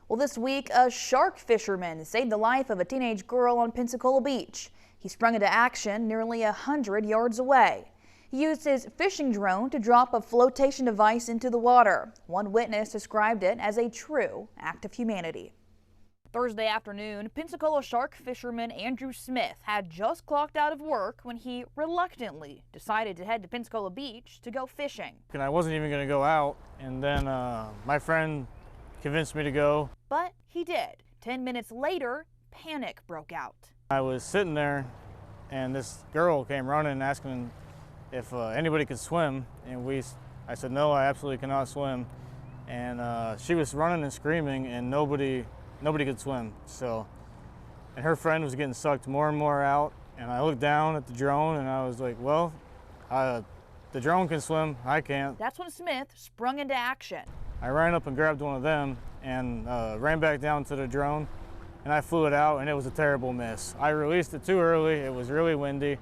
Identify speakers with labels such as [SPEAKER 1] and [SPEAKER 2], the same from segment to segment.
[SPEAKER 1] Well, this week, a shark fisherman saved the life of a teenage girl on Pensacola Beach. He sprung into action nearly 100 yards away. He used his fishing drone to drop a flotation device into the water. One witness described it as a true act of humanity. Thursday afternoon, Pensacola shark fisherman Andrew Smith had just clocked out of work when he reluctantly decided to head to Pensacola Beach to go fishing.
[SPEAKER 2] And I wasn't even going to go out, and then my friend convinced me to go.
[SPEAKER 1] But he did. 10 minutes later, panic broke out.
[SPEAKER 2] I was sitting there, and this girl came running asking if anybody could swim, and I said, no, I absolutely cannot swim. And she was running and screaming, and nobody could swim. And her friend was getting sucked more and more out, and I looked down at the drone, and I was like, well, the drone can swim, I can't.
[SPEAKER 1] That's when Smith sprung into action.
[SPEAKER 2] I ran up and grabbed one of them and ran back down to the drone, and I flew it out, and it was a terrible miss. I released it too early. It was really windy.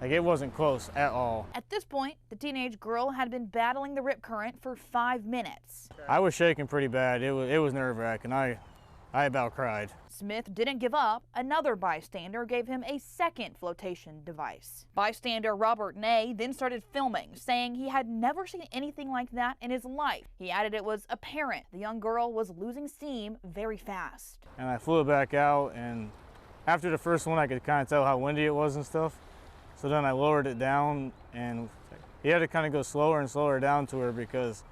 [SPEAKER 2] Like, it wasn't close at all.
[SPEAKER 1] At this point, the teenage girl had been battling the rip current for 5 minutes.
[SPEAKER 2] I was shaking pretty bad. It was nerve-wracking. I about cried.
[SPEAKER 1] Smith didn't give up. Another bystander gave him a second flotation device. Bystander Robert Ney then started filming, saying he had never seen anything like that in his life. He added it was apparent the young girl was losing steam very fast.
[SPEAKER 2] And I flew it back out, and after the first one, I could kind of tell how windy it was and stuff. So then I lowered it down, and he had to kind of go slower and slower down to her because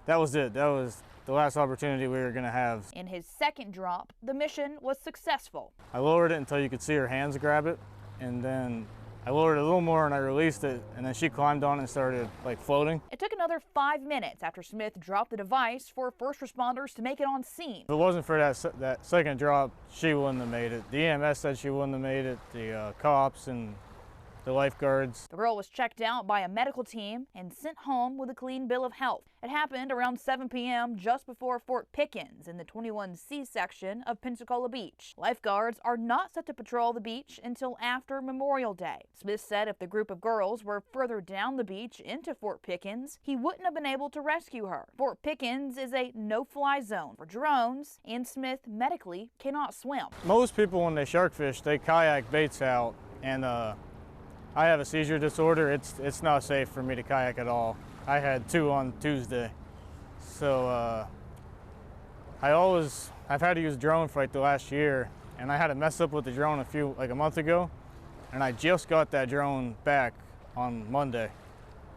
[SPEAKER 2] that was it. That was the last opportunity we were going to have.
[SPEAKER 1] In his second drop, the mission was successful.
[SPEAKER 2] I lowered it until you could see her hands grab it, and then I lowered it a little more and I released it, and then she climbed on and started like floating.
[SPEAKER 1] It took another 5 minutes after Smith dropped the device for first responders to make it on scene.
[SPEAKER 2] If it wasn't for that second drop, she wouldn't have made it. The EMS said she wouldn't have made it, the cops and the lifeguards.
[SPEAKER 1] The girl was checked out by a medical team and sent home with a clean bill of health. It happened around 7 p.m. just before Fort Pickens in the 21C section of Pensacola Beach. Lifeguards are not set to patrol the beach until after Memorial Day. Smith said if the group of girls were further down the beach into Fort Pickens, he wouldn't have been able to rescue her. Fort Pickens is a no-fly zone for drones, and Smith medically cannot swim.
[SPEAKER 2] Most people, when they shark fish, they kayak baits out, and I have a seizure disorder. It's not safe for me to kayak at all. I had 2 on Tuesday. So I've had to use drone for like the last year, and I had a mess up with the drone like a month ago, and I just got that drone back on Monday.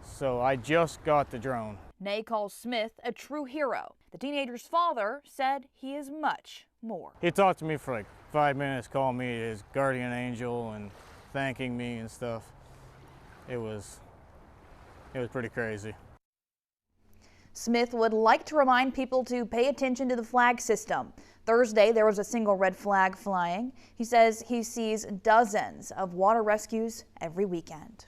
[SPEAKER 2] So I just got the drone.
[SPEAKER 1] Ney calls Smith a true hero. The teenager's father said he is much more.
[SPEAKER 2] He talked to me for like 5 minutes, called me his guardian angel and thanking me and stuff. It was pretty crazy.
[SPEAKER 1] Smith would like to remind people to pay attention to the flag system. Thursday, there was a single red flag flying. He says he sees dozens of water rescues every weekend.